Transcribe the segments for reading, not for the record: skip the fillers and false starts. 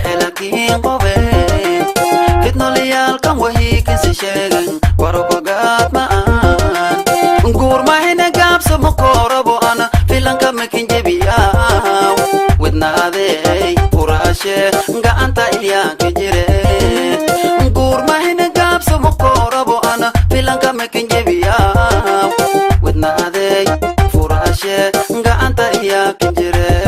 jecelakiin qobe fidnoliyaalkan wahii kasi sheegan warogogaad ma'aan guurmahina gaabsa makoorabo ana filanka makin jebiyaaw wadnaadey furaashe gacanta iyaanka jire guurmahina gaabsa makoorabo ana filanka makin jebiyaaw wadnaadey furaashe gacanta iyaanka jire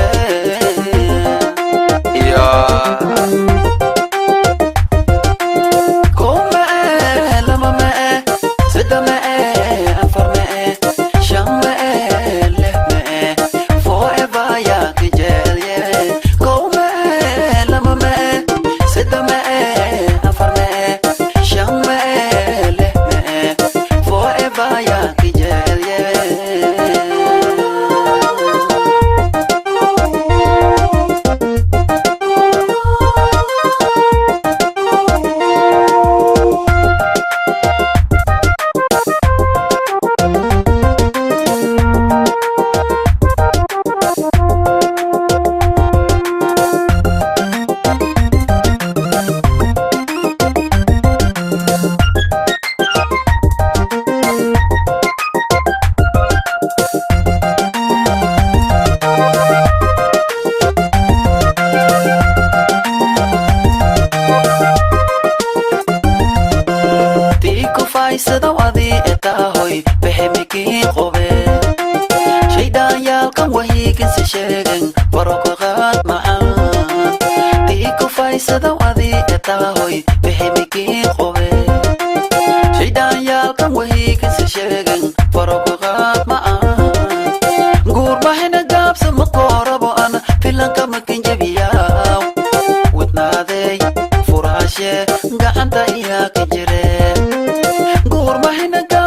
سدوادي اتاهوي بحميكي قوبي شيدان يالكم وهي كنس شيغن وروقات معان تيكو فاي سدوادي اتاهوي بحميكي قوبي شيدان يالكم وهي كنس شيغن وروقات معان غور ما هنا قاب سمقوربو انا فيلانكا مكين جبياو وتنادي فراشي غانتا اياك جري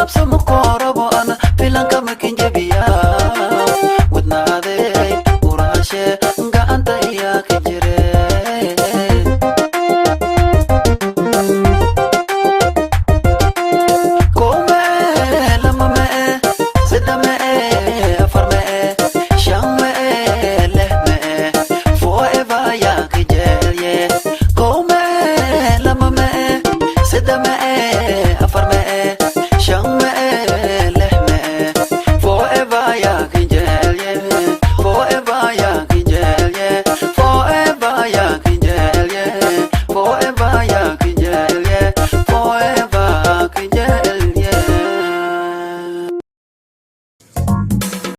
سمقاربو أنا فيلانكا مكين جبياو ودنادي وراشي